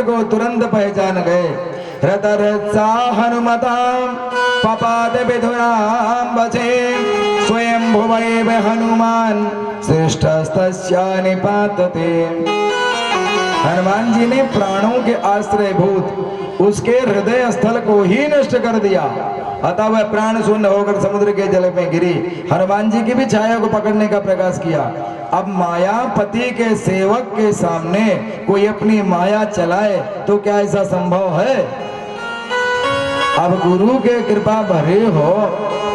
को तुरंत पहचान गए। रतरसा हनुमतां पपाद विधुरां वचे स्वयं भुवैव हनुमान श्रेष्ठस्तस्या निपातते। हनुमान जी ने प्राणों के आश्रयभूत उसके हृदय स्थल को ही नष्ट कर दिया। अतः वह प्राण शून्य होकर समुद्र के जल में गिरी। हनुमान जी की भी छाया को पकड़ने का प्रयास किया। अब मायापति के सेवक के सामने कोई अपनी माया चलाए तो क्या ऐसा संभव है? अब गुरु के कृपा भरे हो,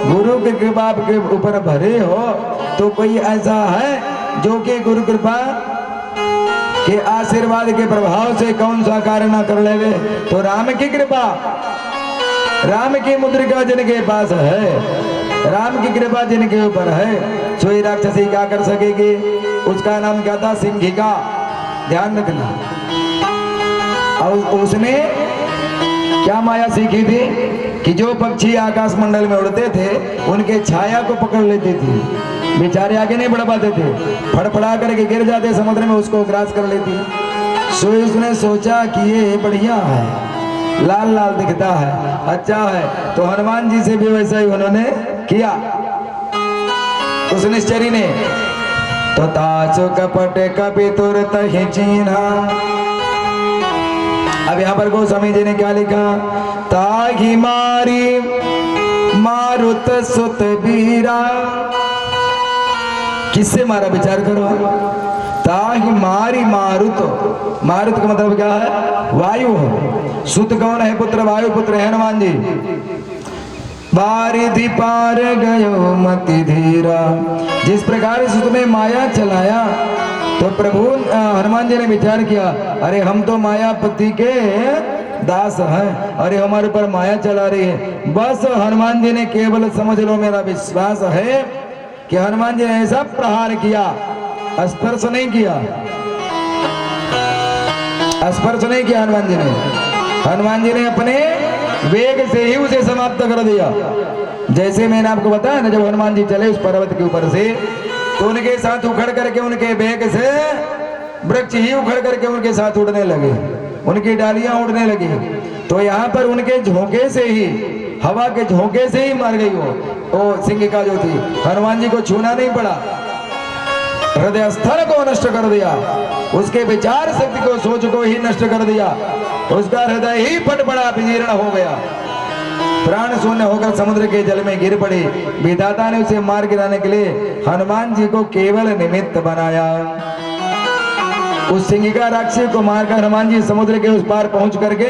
गुरु की कृपा के ऊपर भरे हो तो कोई ऐसा है जो कि गुरु कृपा के आशीर्वाद के प्रभाव से कौन सा कार्य ना कर लेवे? तो राम की कृपा, राम की मुद्रिका जिनके पास है, राम की कृपा जिनके ऊपर है, सोई राक्षसी क्या कर सकेगी? उसका नाम क्या था? सिंहिका। ध्यान रखना। और उसने क्या माया सीखी थी कि जो पक्षी आकाश मंडल में उड़ते थे उनके छाया को पकड़ लेती थी, बेचारे आगे नहीं बढ़ पाते थे, फड़फड़ा करके गिर जाते समुद्र में, उसको ग्रास कर लेती। सो उसने सोचा कि ये बढ़िया है, लाल लाल दिखता है, अच्छा है, तो हनुमान जी से भी वैसा ही उन्होंने किया। उस निश्चरी ने तो ताचो कपट कपि तुरत ही चीन्हा। अब यहाँ पर गोस्वामी जी ने क्या लिखा? ताहि मारी मारुत सुत बीरा। किससे मारा? विचार करो। ताहि मारी मारुत, मारुत का मतलब क्या है? वायु है। सुत कौन है? पुत्र, वायु पुत्र है हनुमान जी। बारिधि पार गयो मति धीरा। जिस प्रकार सुत ने माया चलाया तो प्रभु हनुमान जी ने विचार किया, अरे हम तो मायापति के दास हैं, अरे हमारे ऊपर माया चला रही है। बस हनुमान जी ने केवल, समझ लो मेरा विश्वास है कि हनुमान जी ने ऐसा प्रहार किया, स्पर्श नहीं किया, स्पर्श नहीं किया हनुमान जी ने। हनुमान जी ने अपने वेग से ही उसे समाप्त कर दिया। जैसे मैंने आपको बताया ना, जब हनुमान जी चले उस पर्वत के ऊपर से तो उनके साथ उखड़ करके, उनके वेग से वृक्ष ही उखड़ करके उनके साथ उड़ने लगे, उनकी डालियां उड़ने लगी। तो यहाँ पर उनके झोंके से ही, हवा के झोंके से ही मर गई वो सिंहिका जो थी। हनुमान जी को छूना नहीं पड़ा, हृदय स्थल को नष्ट कर दिया, उसके विचार शक्ति को, सोच को ही नष्ट कर दिया, उसका हृदय ही फट पड़ा, विजीर्ण हो गया, प्राण शून्य होकर समुद्र के जल में गिर पड़ी। विधाता ने उसे मार गिराने के लिए हनुमान जी को केवल निमित्त बनाया। उस सिंहिका राक्षसी को मारकर हनुमान जी समुद्र के उस पार पहुंच करके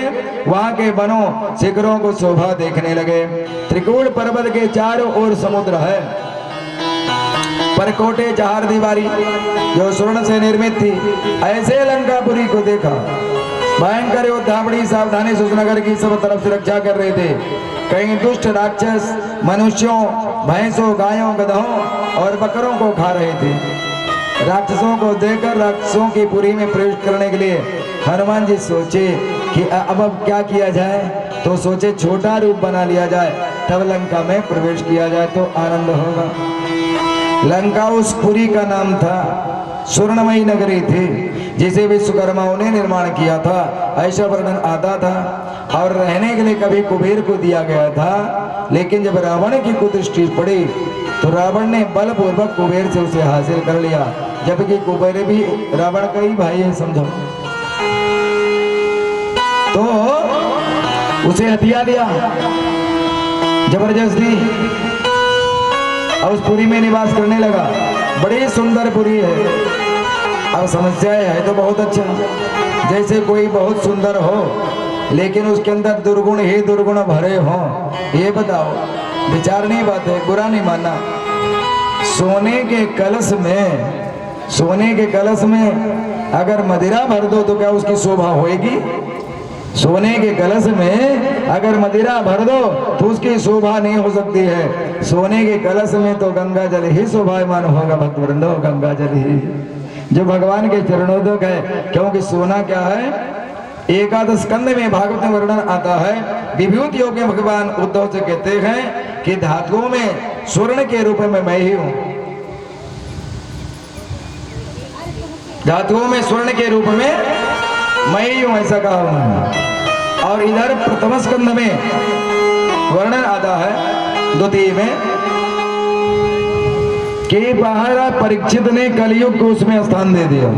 वहां के वनों शिखरों को शोभा देखने लगे। त्रिकूट पर्वत के चारों ओर समुद्र है, परकोटे चार दीवारी जो स्वर्ण से निर्मित थी। ऐसे लंकापुरी को देखा, भयंकर योद्धा बड़ी सावधानी से उस नगर की सब तरफ से रक्षा कर रहे थे। कई दुष्ट राक्षस मनुष्यों, भैंसों, गायों, गधों और बकरों को खा रहे थे। राक्षसों को देखकर राक्षसों की पुरी में प्रवेश करने के लिए हनुमान जी सोचे कि अब क्या किया जाए। तो सोचे छोटा रूप बना लिया जाए, तब लंका में प्रवेश किया जाए तो आनंद होगा। लंका उस पुरी का नाम था, स्वर्णमयी नगरी थी जिसे विश्वकर्माओं ने निर्माण किया था, ऐसा वर्णन आता था। और रहने के लिए कभी कुबेर को दिया गया था, लेकिन जब रावण की कुदृष्टि पड़ी तो रावण ने बलपूर्वक कुबेर से उसे हासिल कर लिया, जबकि कुबेर भी रावण का ही भाई है, समझो। तो उसे हथिया दिया जबरदस्ती और उस पुरी में निवास करने लगा। बड़ी सुंदर पुरी है। अब समस्या है तो बहुत अच्छा, जैसे कोई बहुत सुंदर हो लेकिन उसके अंदर दुर्गुण ही दुर्गुण भरे हो, ये बताओ, विचारनीय बात है, बुरा नहीं मानना। सोने के कलश में अगर मदिरा भर दो तो क्या उसकी शोभा होएगी? सोने के कलश में अगर मदिरा भर दो तो उसकी शोभा नहीं हो सकती है। सोने के कलश में तो गंगा जल ही शोभायमान होगा। भक्तवृंदो, गंगा जल ही जो भगवान के चरणोदक है, क्योंकि सोना क्या है? एकादश स्कंद में भागवत में वर्णन आता है, विभूति योग में भगवान उद्धव से कहते हैं कि धातुओं में स्वर्ण के रूप में मैं ही हूं, धातुओं में स्वर्ण के रूप में मैं ही हूं, ऐसा कहा उन्होंने। और इधर प्रथम स्कंध में वर्णन आता है द्वितीय में कि महाराज परीक्षित ने कलयुग को उसमें स्थान दे दिया।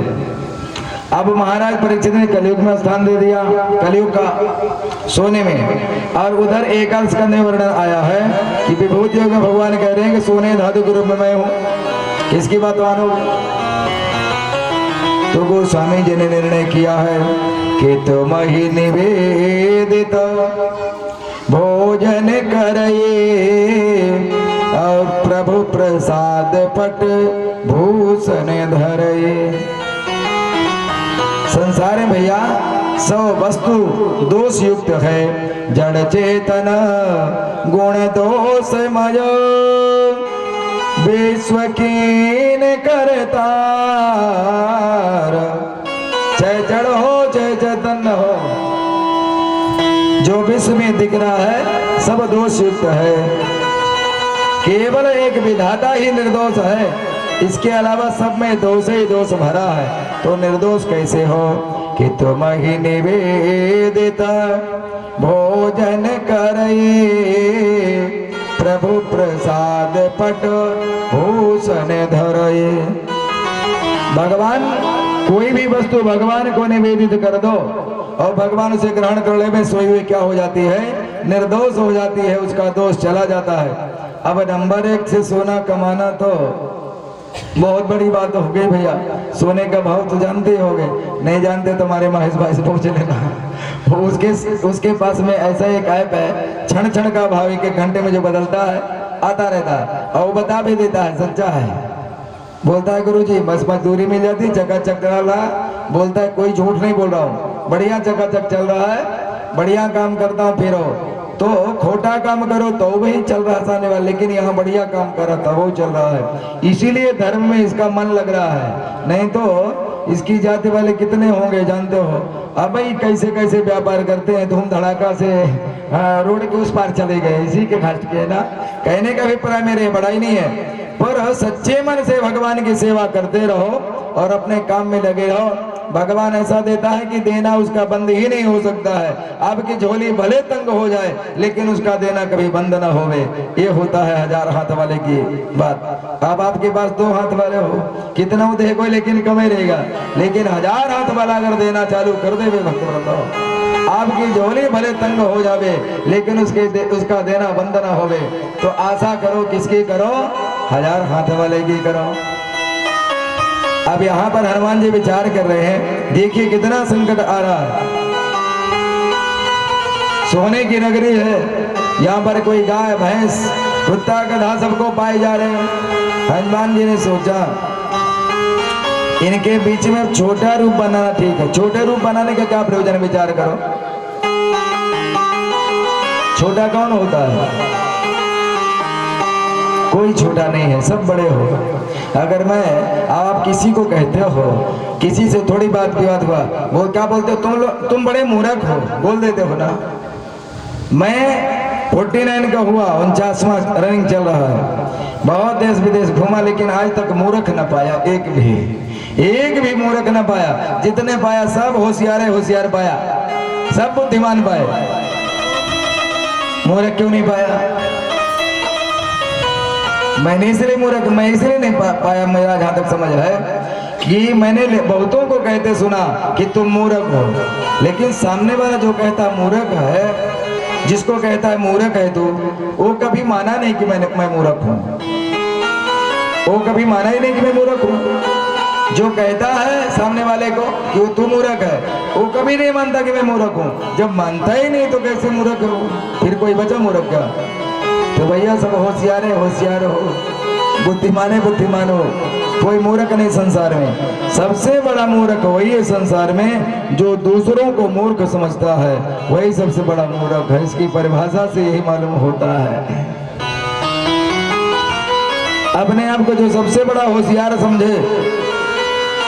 अब महाराज परीक्षित ने कलयुग में स्थान दे दिया, कलयुग का सोने में। और उधर एकादश स्कंध में वर्णन आया है कि विभूति योग में भगवान कह रहे हैं कि सोने धातु के रूप में मैं हूं। किसकी बात मानोगे? तो गोस्वामी जी ने निर्णय किया है कि तुम ही निवेदित भोजन करये और प्रभु प्रसाद पट भूषण धरये। संसार में भैया सब वस्तु दोष युक्त है, जड़ चेतन गुण दोष मय विश्व कीन करतार। चाहे जड़ हो चाहे चैतन्य हो, जो विश्व में दिख रहा है सब दोष युक्त है। केवल एक विधाता ही निर्दोष है, इसके अलावा सब में दोष ही दोष भरा है। तो निर्दोष कैसे हो कि तुम ही निवेदित भोजन करये प्रभु प्रसाद पट भूषण धरये। भगवान कोई भी वस्तु भगवान को निवेदित कर दो और भगवान उसे ग्रहण कर ले में सोई हुई क्या हो जाती है? निर्दोष हो जाती है, उसका दोष चला जाता है। अब नंबर 1 से सोना कमाना तो बहुत बड़ी बात हो गई भैया। सोने का भाव तो जानते ही होगे, नहीं जानते तो हमारे महेश भाई से पूछ लेना। वो उसके पास में ऐसा एक ऐप है, क्षण क्षण का भाव 1-1 घंटे में जो बदलता है आता रहता है और वो बता भी देता है, सच्चा है। बोलता है गुरुजी बस मजदूरी मिल जाती, चकाचक चल रहा है। बोलता है कोई झूठ नहीं बोल रहा हूँ, बढ़िया चकाचक चल रहा है, बढ़िया काम करता हूँ। फिर तो खोटा काम करो तो वही चल रहा आसाने वाला, लेकिन यहाँ बढ़िया काम कर रहा था वो चल रहा है। इसीलिए धर्म में इसका मन लग रहा है, नहीं तो इसकी जाति वाले कितने होंगे जानते हो। अब भाई कैसे कैसे व्यापार करते हैं, धूम धड़ाका से रोड के उस पार चले गए, इसी के खर्च के ना। कहने का अभिप्राय मेरे बड़ाई नहीं है, पर सच्चे मन से भगवान की सेवा करते रहो और अपने काम में लगे रहो। भगवान ऐसा देता है कि देना उसका बंद ही नहीं हो सकता है। आपकी झोली भले तंग हो जाए लेकिन उसका देना कभी बंद ना होवे। ये होता है 1000 हाथ वाले की बात। अब आपके पास 2 हाथ वाले हो, कितना देखो लेकिन कमे रहेगा, लेकिन 1000 हाथ वाला अगर देना चालू कर देवे भक्त, आपकी झोली भले तंग हो जावे लेकिन उसका देना बंद ना होवे। तो आशा करो किसकी करो? 1000 हाथ वाले की करो। अब यहाँ पर हनुमान जी विचार कर रहे हैं, देखिए कितना संकट आ रहा है। सोने की नगरी है, यहाँ पर कोई गाय भैंस कुत्ता गधा सबको पाए जा रहे हैं। हनुमान जी ने सोचा इनके बीच में छोटा रूप बनाना ठीक है। छोटे रूप बनाने का क्या प्रयोजन, विचार करो। छोटा कौन होता है? कोई छोटा नहीं है, सब बड़े हो। अगर मैं आप किसी को कहते हो, किसी से थोड़ी बात विवाद हुआ, वो क्या बोलते हो? तुम बड़े मूर्ख हो, बोल देते हो ना। मैं 49 का हुआ, 49वां रनिंग चल रहा है, बहुत देश विदेश घूमा, लेकिन आज तक मूर्ख न पाया, एक भी मूर्ख न पाया। जितने पाया सब होशियार पाया, सब बुद्धिमान पाए। मूर्ख क्यों नहीं पाया? मैंने इसलिए मूर्ख, मैं इसलिए नहीं पाया, मेरा जहां तक समझ है कि मैंने बहुतों को कहते सुना कि तुम मूर्ख हो, लेकिन सामने वाला जो कहता मूर्ख है, जिसको कहता है मूर्ख है तू, वो कभी माना नहीं कि मैं मूर्ख हूं। वो कभी माना ही नहीं कि मैं मूर्ख हूं। जो कहता है सामने वाले को कि वो तू मूर्ख है, वो कभी नहीं मानता कि मैं मूर्ख हूं। जब मानता ही नहीं तो कैसे मूर्ख हो? फिर कोई बचा मूर्ख का? तो भैया सब होशियार हो, बुद्धिमान हो, कोई मूर्ख नहीं संसार में। सबसे बड़ा मूर्ख वही है संसार में जो दूसरों को मूर्ख समझता है, वही सबसे बड़ा मूर्ख है। इसकी परिभाषा से यही मालूम होता है। अपने आप को जो सबसे बड़ा होशियार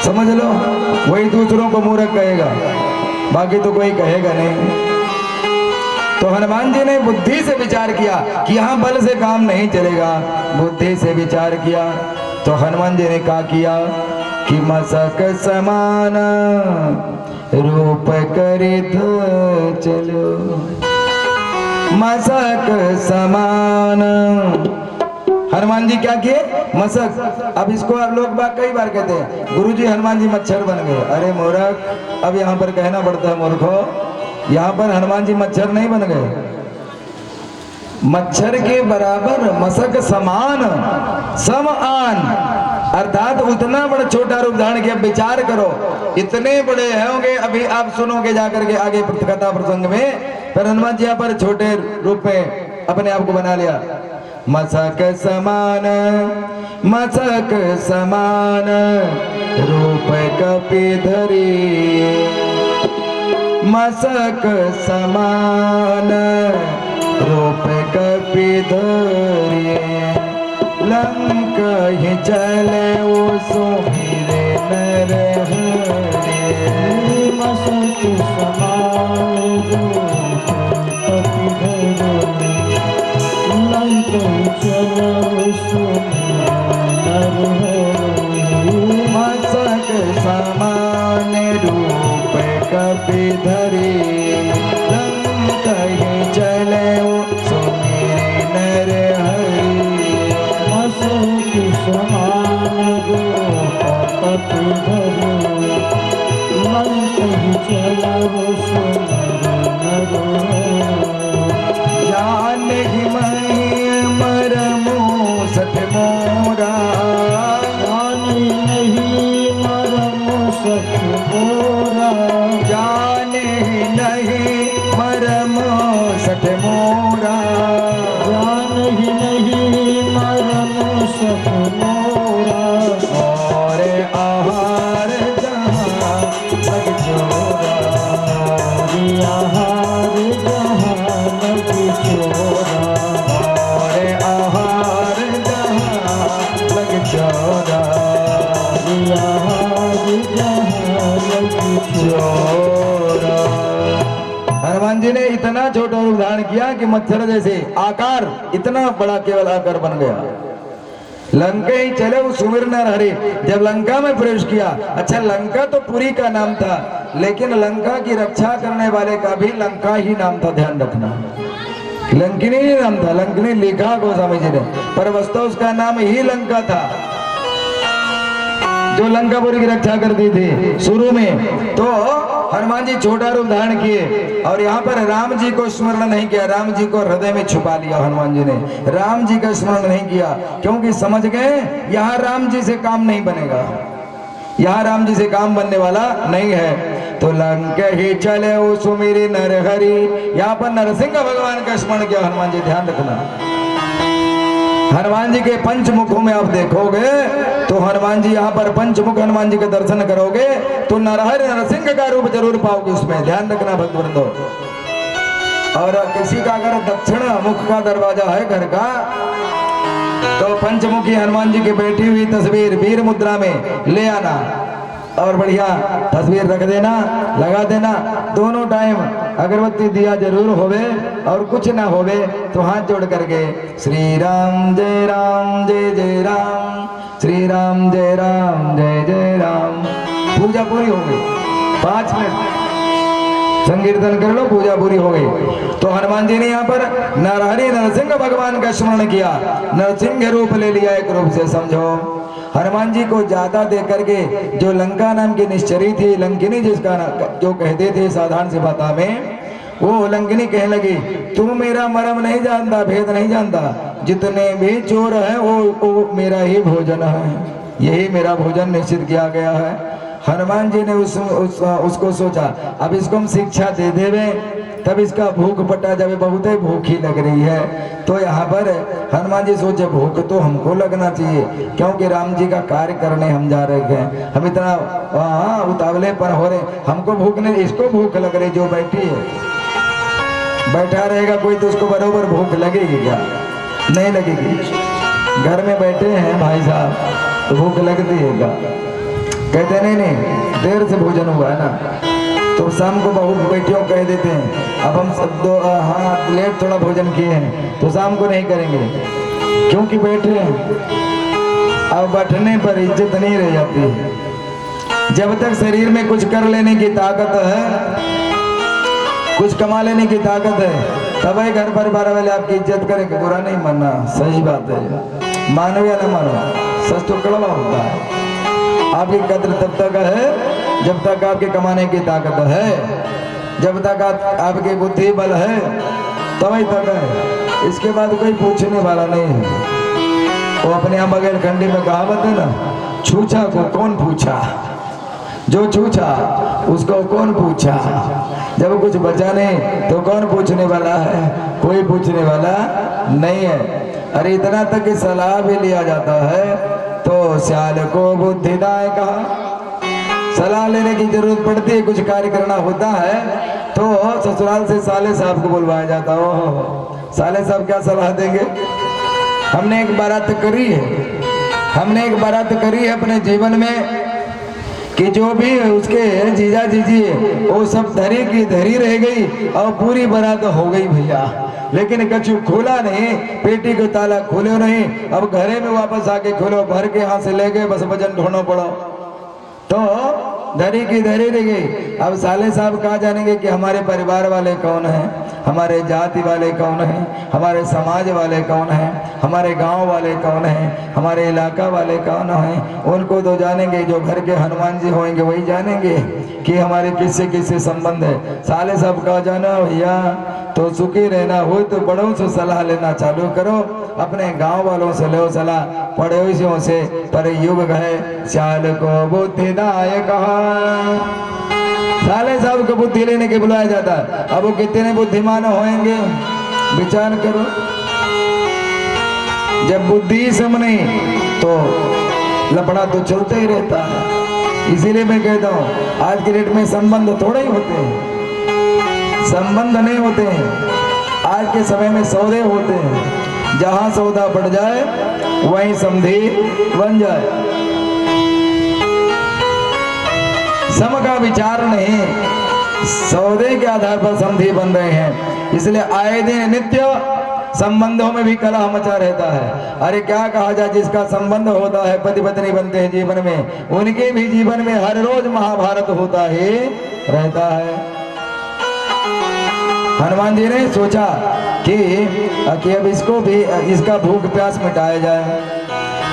समझ लो, वही दूसरों को मूर्ख कहेगा, बाकी तो कोई कहेगा नहीं। तो हनुमान जी ने बुद्धि से विचार किया कि यहाँ बल से काम नहीं चलेगा। बुद्धि से विचार किया तो हनुमान जी ने क्या किया कि मशक समान रूप करित चलो मसक समान। हनुमान जी क्या किए? मसक। अब इसको आप लोग बात कई बार कहते हैं गुरुजी हनुमान जी मच्छर बन गए। अरे मूर्ख, अब यहाँ पर कहना पड़ता है मूर्खो, यहाँ पर हनुमान जी मच्छर नहीं बन गए, मच्छर के बराबर मसक समान समान, अर्थात उतना बड़ा छोटा रूप धारण किया। विचार करो इतने बड़े होंगे, अभी आप सुनोगे जाकर के आगे कथा प्रसंग में, पर हनुमान जी यहाँ पर छोटे रूप में अपने आप को बना लिया। मसक समान मसक समान रूप कपिधरी, मसक समान रूप कपिधरी, लंक ही चले सुमिरे नर हरि। मसक समान रूप कपिधरी, लंक ही चले सुमिरे नर हरि। मसक समान रूप कपिधरी, लंक ही चले सुमिरे नर हरि। मसक समान रूप कपिधरी, लंक ही चले सुमिरे नर हरि। जान ही मैं मरमो सठ मोरा, जान नहीं मरम सख मोरा, जान ही नहीं मरमो सठ मोरा, जान ही नहीं मरम सख मोरा। और आहार जहाँ लग चोरा, आहार जहाँ लग चोरा, और आहार जहाँ लग चोरा, आहार जहाँ लग चोरा। हनुमान जी ने इतना छोटा रूप धारण किया कि मच्छर जैसे आकार, इतना बड़ा केवल आकार बन गया। लंका ही चले वो सुमिर नर हरि। जब लंका में प्रवेश किया, अच्छा लंका तो पुरी का नाम था, लेकिन लंका की रक्षा करने वाले का भी लंका ही नाम था, ध्यान रखना। लंकिनी ही नाम था, लंकिनी लिखा गोस्वामी जी ने, पर वस्तु उसका नाम ही लंका था, जो लंकापुरी की रक्षा करती थी शुरू में। तो हनुमान जी छोटा रूप धारण किए और यहाँ पर राम जी को स्मरण नहीं किया, राम जी को हृदय में छुपा लिया। हनुमान जी ने राम जी का स्मरण नहीं किया, क्योंकि समझ गए यहाँ राम जी से काम नहीं बनेगा, यहाँ राम जी से काम बनने वाला नहीं है। तो लंक ही चले वो सुमिरी नर हरि, यहाँ पर नरसिंह भगवान का स्मरण किया हनुमान जी, ध्यान रखना। हनुमान जी के पंचमुखों में आप देखोगे तो हनुमान जी यहाँ पर पंचमुख हनुमान जी के दर्शन करोगे तो नरहरि नरसिंह का रूप जरूर पाओगे उसमें, ध्यान रखना भक्तवृंदो। और किसी का अगर दक्षिण मुख का दरवाजा है घर का, तो पंचमुखी हनुमान जी की बैठी हुई तस्वीर वीर मुद्रा में ले आना और बढ़िया तस्वीर रख देना, लगा देना। दोनों टाइम अगरबत्ती दिया जरूर होवे, और कुछ ना होवे तो हाथ जोड़ करके श्री राम जय जय राम, श्री राम जय जय राम। पूजा पूरी हो गई, 5 मिनट संकीर्तन कर लो, पूजा पूरी हो गई। तो हनुमान जी ने यहाँ पर नरहरि नरसिंह भगवान का स्मरण किया, नरसिंह रूप ले लिया एक रूप से, समझो। हनुमान जी को ज्यादा दे करके जो लंका नाम की निश्चरी थी, लंकिनी जिसका जो कहते थे साधारण से भाषा में, वो लंकिनी कहने लगी तुम मेरा मर्म नहीं जानता, भेद नहीं जानता, जितने भी चोर हैं वो मेरा ही भोजन है, यही मेरा भोजन निश्चित किया गया है। हनुमान जी ने उसको सोचा अब इसको हम शिक्षा दे देवे, तब इसका भूख पटा जावे, बहुत ही भूखी लग रही है। तो यहाँ पर हनुमान जी सोचे भूख तो हमको लगना चाहिए, क्योंकि राम जी का कार्य करने हम जा रहे हैं, हम इतना उतावले पर हो रहे, हमको भूख नहीं, इसको भूख लग रही, जो बैठी है। बैठा रहेगा कोई तो उसको बरोबर भूख लगेगी क्या? नहीं लगेगी। घर में बैठे हैं भाई साहब तो भूख लगती है क्या? कहते नहीं देर से भोजन हुआ है ना, तो शाम को बहुत बेटियों कह देते हैं अब हम सब लेट थोड़ा भोजन किए हैं तो शाम को नहीं करेंगे, क्योंकि बैठे हैं। अब बैठने पर इज्जत नहीं रह जाती है। जब तक शरीर में कुछ कर लेने की ताकत है, कुछ कमा लेने की ताकत है, तब ही घर परिवार वाले आपकी इज्जत करेंगे। बुरा नहीं मानना, सही बात है, मानो या ना मानो, सच तो कड़वा होता है। आपकी कद्र तब तक है जब तक आपके कमाने की ताकत है, जब तक आपकी बुद्धि बल है तभी तक है। इसके बाद कोई पूछने वाला नहीं है। वो अपने यहाँ बगैर खंडी में कहावत है ना, छूछा को कौन पूछा, जो छूछा उसको कौन पूछा। जब कुछ बचा नहीं तो कौन पूछने वाला है, कोई पूछने वाला नहीं है। अरे इतना तक कि सलाह भी लिया जाता है तो श्याल को बुद्धिदाय कहा। सलाह लेने की जरूरत पड़ती है, कुछ कार्य करना होता है तो ससुराल से साले साहब को बुलवाया जाता है। ओहो, साले साहब क्या सलाह देंगे। हमने एक बारात करी है, हमने एक बारात करी है अपने जीवन में कि जो भी उसके जीजा जीजी वो सब धरी की धरी रह गई और पूरी बारात हो गई भैया, लेकिन कछु खोला नहीं, पेटी को ताला खोले नहीं। अब घरे में वापस आके खोलो, भर के यहाँ से ले गए, बस वजन ढूंढना पड़ा तो धरी की धरी रह गई। अब साले साहब कहाँ जानेंगे कि हमारे परिवार वाले कौन हैं, हमारे जाति वाले कौन हैं, हमारे समाज वाले कौन हैं, हमारे गांव वाले कौन हैं, हमारे इलाका वाले कौन हैं। उनको तो जानेंगे जो घर के हनुमान जी होंगे, वही जानेंगे कि हमारे किससे किससे संबंध है। साले साहब कहाँ जाना भैया, तो सुखी रहना हो तो बड़ों से सलाह लेना चालू करो, अपने गांव वालों से लो सलाह, पड़ोसियों से। पर युग है श्याल को बुद्धिदाय कहा। साले साहब को बुद्धि लेने के बुलाया जाता है। अब वो कितने बुद्धिमान होंगे विचार करो। जब बुद्धि सम नहीं तो लफड़ा तो चलता ही रहता है। इसीलिए मैं कहता हूँ आज के डेट में संबंध थोड़े ही होते हैं, संबंध नहीं होते हैं। आज के समय में सौदे होते हैं, जहां सौदा पड़ जाए वहीं समधी बन जाए। सम का विचार नहीं, सौदे के आधार पर समधी बन रहे हैं। इसलिए आए दिन नित्य संबंधों में भी कलह मचा रहता है। अरे क्या कहा जाए, जिसका संबंध होता है पति पत्नी बनते हैं जीवन में, उनके भी जीवन में हर रोज महाभारत होता ही रहता है। हनुमान जी ने सोचा कि अब इसको भी इसका भूख प्यास मिटाया जाए।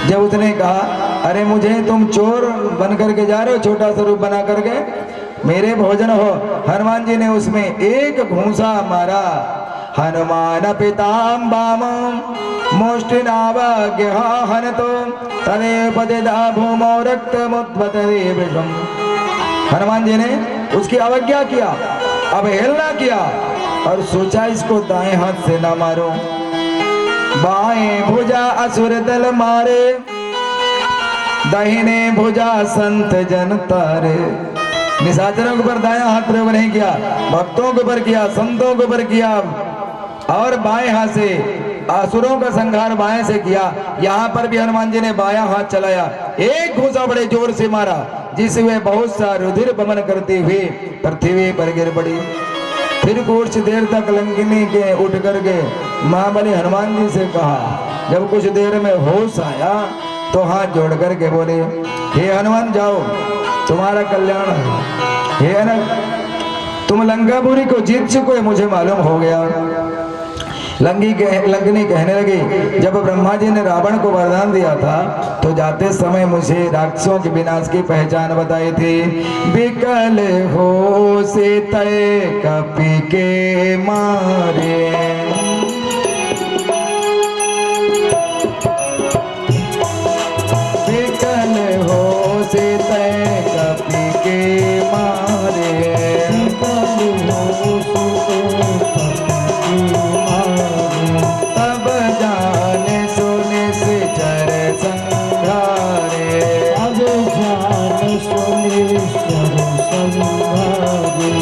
जब उसने कहा अरे मुझे तुम चोर बन करके जा रहे हो, छोटा सा रूप बना करके, मेरे भोजन हो। हनुमान जी ने उसमें एक घूंसा मारा। हनुमान पिताम्बाम मुष्टिनावज्ञहनतो तदेव पतिता भूमौ रक्तमुद्भवते विषम। हनुमान जी ने उसकी अवज्ञा किया, अवहेलना किया और सोचा इसको दाएं हाथ से ना मारो। बाएं भुजा असुर दल मारे, दाहिने भुजा संत जन तारे। निशाचरों के ऊपर दायां हाथ प्रयोग नहीं किया, भक्तों के ऊपर किया, संतों के ऊपर किया। और बाएं हाथ से असुरों का संहार बाएं से किया। यहाँ पर भी हनुमान जी ने बायां हाथ चलाया, एक घूंसा बड़े जोर से मारा, जिसमें बहुत सा रुधिर बमन करते हुए पृथ्वी पर गिर पड़ी। फिर कुछ देर तक लंकिनी के उठ करके महाबली हनुमान जी से कहा। जब कुछ देर में होश आया तो हाथ जोड़ करके बोले, हे हनुमान जाओ, तुम्हारा कल्याण है। हे ना, तुम लंकापुरी को जीत चुके, मुझे मालूम हो गया। लंकिनी कहने लगी, जब ब्रह्मा जी ने रावण को वरदान दिया था तो जाते समय मुझे राक्षसों के विनाश की पहचान बताई थी। विकल हो से तय कपि के मारे, विकल हो से तय कपि के मारे, विकल हो से तब जाने सुने से चर संघारे, अब जान सुनि चर संघारे।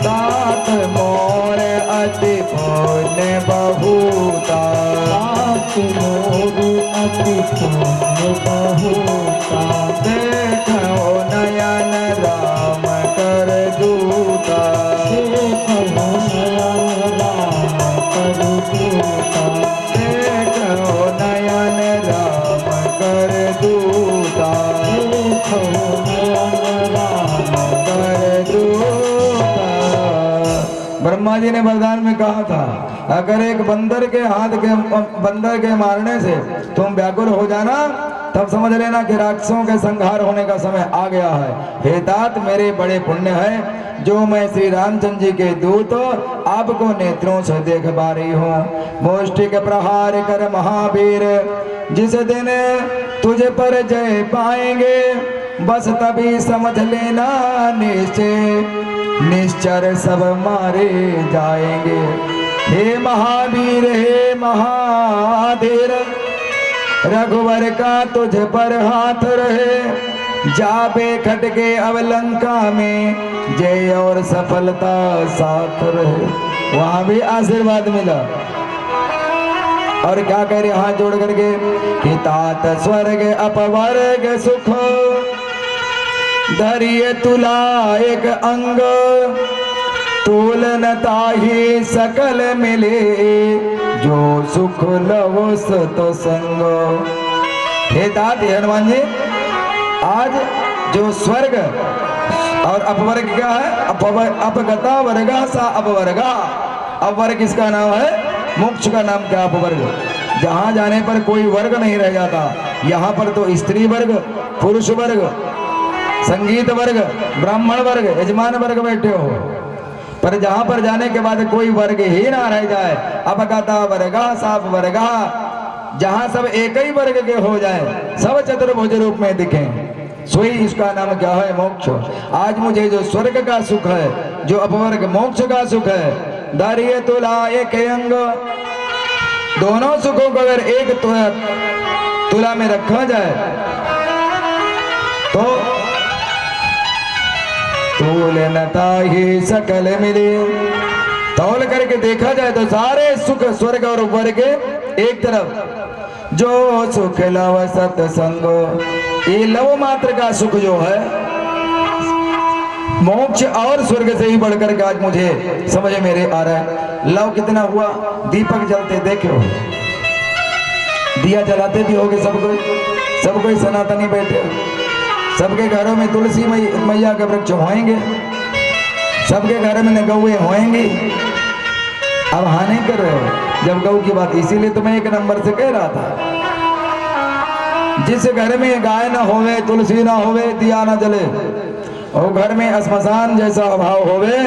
तात मोर अति पुण्य बहुता, तात मोर अति पुण्य बहुता। देखो नयन राम कर दूता, देखो नयन राम कर दूता। देखो नयन राम कर दूता। देखो नयन राम ब्रह्मा जी ने वरदान में कहा था, अगर एक बंदर के मारने से तुम व्याकुल हो जाना, तब समझ लेना कि राक्षसों के संहार होने का समय आ गया है। हे तात, मेरे बड़े पुण्य है जो मैं श्री रामचंद्र जी के दूत आपको नेत्रों से देख पा रही हूँ। मुष्टिक प्रहार कर महावीर, जिस दिन तुझ पर जय पाएंगे, बस तभी समझ लेना निश्चय, निश्चर सब मारे जाएंगे। हे महावीर, हे महाधीर, रघुवर का तुझ पर हाथ रहे, जाबे खटके अब लंका में, जय और सफलता साथ रहे। वहां भी आशीर्वाद मिला। और क्या कह रहे हाथ जोड़ करके कि तात स्वर्ग अपवर्ग सुख, धरिय तुला एक अंग, तुलन ताहि सकल मिले, जो सुख लव सत संग। हे तात, हे हनुमान जी, आज जो स्वर्ग और अपवर्ग क्या है, अपगता वर्गा सा अपवर्गा। अपवर्ग किसका नाम है? मोक्ष का नाम क्या? अपवर्ग। जहां जाने पर कोई वर्ग नहीं रह जाता। यहाँ पर तो स्त्री वर्ग, पुरुष वर्ग, संगीत वर्ग, ब्राह्मण वर्ग, यजमान वर्ग बैठे हो, पर जहां पर जाने के बाद कोई वर्ग ही ना रह जाए, अपगता वर्गा सा अपवर्गा, जहां सब एक ही वर्ग के हो जाए, सब चतुर्भुज रूप में दिखें, सोई इसका नाम क्या है? मोक्ष। आज मुझे जो स्वर्ग का सुख है, जो अपवर्ग मोक्ष का सुख है, दारिय तुला एक अंग, दोनों सुखों को अगर एक तुला में रखा जाए तो तुलनता ही सकल मिले। तौल करके देखा जाए तो सारे सुख स्वर्ग और वर्ग एक तरफ। जो सुख लव सत्संग, ये लव मात्र का सुख जो है, मोक्ष और स्वर्ग से ही बढ़कर के आज मुझे समझ मेरे आ रहा है। लव कितना हुआ? दीपक जलते देखे हो, दिया जलाते भी होगे सब कोई सनातनी बैठे हो, सबके घरों में तुलसी मैया के वृक्ष होएंगे, सबके घर में गौएं होएंगी। अब हाँ नहीं कर रहे हो जब गौ की बात, इसीलिए तो मैं एक नंबर से कह रहा था, जिस घर में गाय ना होवे, तुलसी ना होवे, दिया ना जले, और घर में श्मशान जैसा अभाव होवे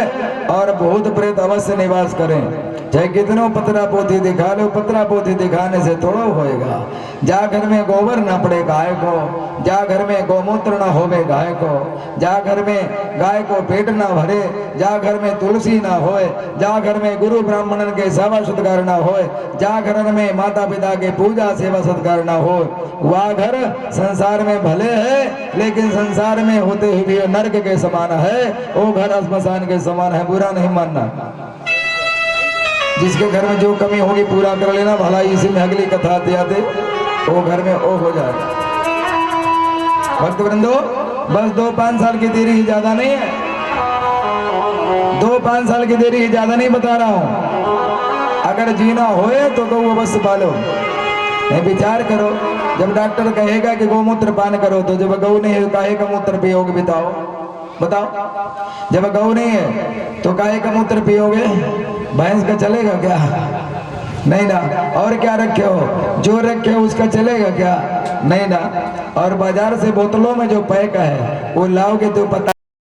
और भूत प्रेत अवश्य निवास करें। चाहे कितनों पतरा पोथी दिखा लो, पतरा पोथी दिखाने से थोड़ा होएगा। जा घर में गोबर ना पड़े गाय को, जा घर में गौमूत्र ना होवे गाय को, जा घर में गाय को पेट ना भरे, जा घर में तुलसी ना होए, जा घर में गुरु ब्राह्मणन के सेवा सत्कार ना होए, जा घर में माता पिता के पूजा सेवा सत्कार ना हो, वह घर संसार में भले है लेकिन संसार में होते हुए भी नरक के समान है, वो घर श्मशान के समान है। बुरा नहीं मानना, जिसके घर में जो कमी होगी पूरा कर लेना, भला इसी में अगली कथा आते आते वो घर में ओ हो जाए। भक्त वृंदो, बस 2-5 साल की देरी ही ज्यादा नहीं है, 2-5 साल की देरी ही ज्यादा नहीं बता रहा हूं। अगर जीना होए तो गौ अवश्य पालो, नहीं विचार करो। जब डॉक्टर कहेगा कि गोमूत्र पान करो, तो जब गौ नहीं है काहे का मूत्र पियोगे? बताओ। जब गौ नहीं है तो काहे का मूत्र पियोगे? भैंस का चलेगा क्या? नहीं ना। और क्या रखे हो? जो रखे हो उसका चलेगा क्या? नहीं ना। और बाजार से बोतलों में जो पैक है वो लाओगे तो पता